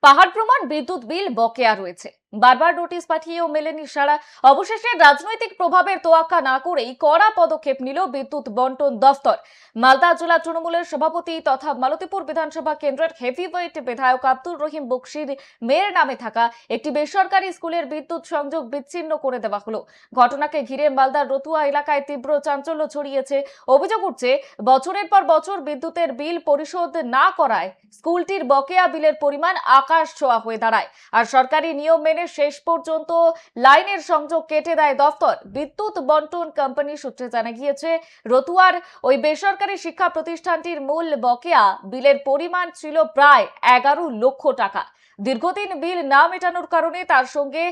পাহাড় প্রমাণ বিদ্যুৎ বিল বকেয়া রয়েছে, বারবার নোটিশ পাঠিয়েও মেলেনি সাড়া। অবশেষে রাজনৈতিক প্রভাবের তোয়াক্কা না করেই কড়া পদক্ষেপ নিল বিদ্যুৎ বন্টন দফতর। মালদা জেলা তৃণমূলের সভাপতি তথা মালতীপুর বিধানসভা কেন্দ্রের হেভিওয়েট বিধায়ক আব্দুর রহিম বকশির মেয়ের নামে থাকা একটি বেসরকারি স্কুলের বিদ্যুৎ সংযোগ বিচ্ছিন্ন করে দেওয়া হলো। ঘটনাকে ঘিরে মালদার রতুয়া এলাকায় তীব্র চাঞ্চল্য ছড়িয়েছে। অভিযোগ উঠছে, বছরের পর বছর বিদ্যুতের বিল পরিশোধ না করায় স্কুলটির বকেয়া বিলের পরিমাণ আকাশ ছোঁয়া হয়ে দাঁড়ায়। আর সরকারি নিয়ম মেনে শেষ পর্যন্ত লাইনের সংযোগ কেটে দেয় দফতর। বিদ্যুৎ বন্টন কোম্পানি সূত্রে জানা গিয়েছে, রতুয়ার ওই বেসরকারি শিক্ষা প্রতিষ্ঠানটির মূল বকেয়া বিলের পরিমাণ ছিল প্রায় 11 লক্ষ টাকা। দীর্ঘদিন বিল না মেটানোর কারণে তার সঙ্গে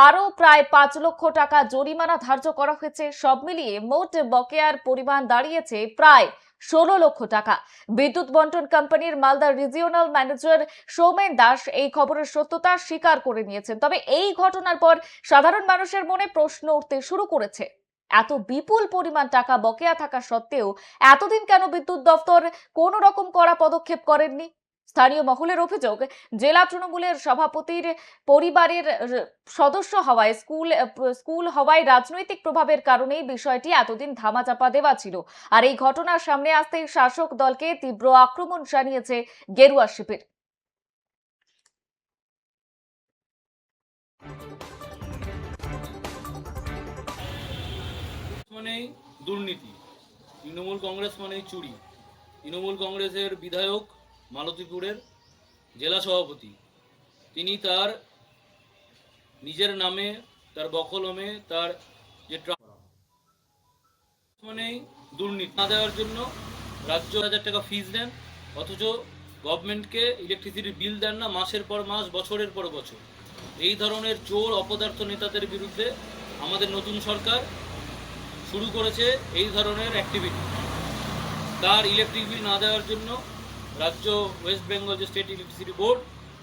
আরো প্রায় 5 লক্ষ টাকা জরিমানা ধার্য করা হয়েছে। সব মিলিয়ে মোট বকেয়ার পরিমাণ দাঁড়িয়েছে প্রায় 16 লক্ষ টাকা। বিদ্যুৎ বন্টন কোম্পানির মালদা রিজিওনাল ম্যানেজার সৌমেন দাস এই খবরের সত্যতা স্বীকার করে নিয়েছেন। তবে এই ঘটনার পর সাধারণ মানুষের মনে প্রশ্ন উঠতে শুরু করেছে, এত বিপুল পরিমাণ টাকা বকেয়া থাকা সত্ত্বেও এতদিন কেন বিদ্যুৎ দফতর কোনো রকম কড়া পদক্ষেপ করেননি। স্থানীয় মহলের অভিযোগ, জেলা তৃণমূলের সভাপতির পরিবারের সদস্য হওয়ায় স্কুল হওয়ায় রাজনৈতিক প্রভাবের কারণেই বিষয়টি এতদিন ধামাচাপা দেওয়া ছিল। আর এই ঘটনার সামনে আসতেই শাসক দলকে তীব্র আক্রমণ জানিয়েছে গেরুয়া শিবির। মানেই দুর্নীতি, তৃণমূল কংগ্রেস মানেই চুরি। তৃণমূল কংগ্রেসের বিধায়ক মালতীপুরের জেলা সভাপতি, তিনি তার নিজের নামে, তার বকলমে তার যে মানেই দুর্নীতি না দেওয়ার জন্য রাজ্য 1000 টাকা ফিস দেন, অথচ গভর্নমেন্টকে ইলেকট্রিসিটির বিল দেন না মাসের পর মাস, বছরের পর বছর। এই ধরনের চোর অপদার্থ নেতাদের বিরুদ্ধে আমাদের নতুন সরকার শুরু করেছে এই ধরনের অ্যাক্টিভিটি। তার ইলেকট্রিক বিল না দেওয়ার জন্য রাজ্য ওয়েস্ট বেঙ্গল যে স্টেট ইলেকট্রিসিটি বোর্ড,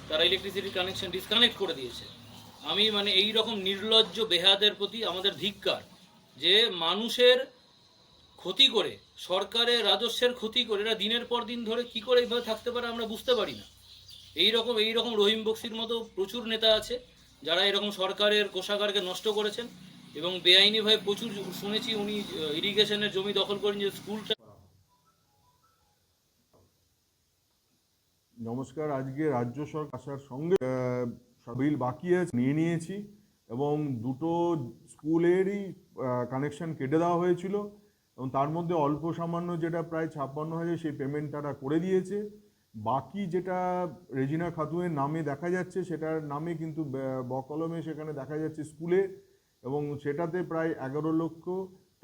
তারা ইলেকট্রিসিটি কানেকশন ডিসকানেক্ট করে দিয়েছে। আমি এই রকম নির্লজ্জ বেহাদের প্রতি আমাদের ধিক্কার, যে মানুষের ক্ষতি করে, সরকারের রাজস্বের ক্ষতি করে এরা দিনের পর দিন ধরে কি করে এইভাবে থাকতে পারে আমরা বুঝতে পারি না। এই রকম রহিম বক্সির মতো প্রচুর নেতা আছে যারা এরকম সরকারের কোষাগারকে নষ্ট করেছেন এবং বেআইনিভাবে প্রচুর শুনেছি উনি ইরিগেশনের জমি দখল করেন যে স্কুলটা। নমস্কার। আজকে রাজ্য সরকার আসার সঙ্গে বিল বাকি আছে নিয়ে নিয়েছি এবং দুটো স্কুলেরই কানেকশন কেটে দেওয়া হয়েছিল এবং তার মধ্যে অল্প সামান্য যেটা প্রায় 56,000 সেই পেমেন্ট তারা করে দিয়েছে। বাকি যেটা রেজিনা খাতুনের নামে দেখা যাচ্ছে সেটার নামে কিন্তু বকলমে সেখানে দেখা যাচ্ছে স্কুলে, এবং সেটাতে প্রায় 11 লক্ষ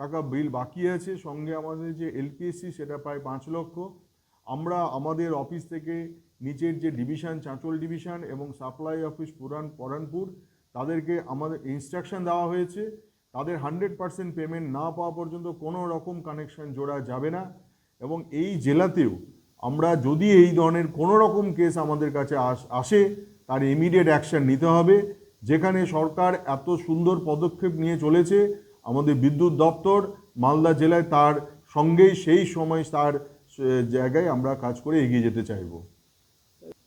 টাকা বিল বাকি আছে। সঙ্গে আমাদের যে এলপিএসসি সেটা প্রায় 5 লক্ষ। আমরা আমাদের অফিস থেকে নিচের যে ডিভিশন, চাঁচল ডিভিশন এবং সাপ্লাই অফিস পরানপুর, তাদেরকে আমাদের ইনস্ট্রাকশন দেওয়া হয়েছে, তাদের 100% পেমেন্ট না পাওয়া পর্যন্ত কোনো রকম কানেকশন জোড়া যাবে না। এবং এই জেলাতেও আমরা যদি এই ধরনের কোনো রকম কেস আমাদের কাছে আসে, তার ইমিডিয়েট অ্যাকশন নিতে হবে। যেখানে সরকার এত সুন্দর পদক্ষেপ নিয়ে চলেছে, আমাদের বিদ্যুৎ দপ্তর মালদা জেলায় তার সঙ্গেই সেই সময় তার জায়গায় আমরা কাজ করে এগিয়ে যেতে চাইব।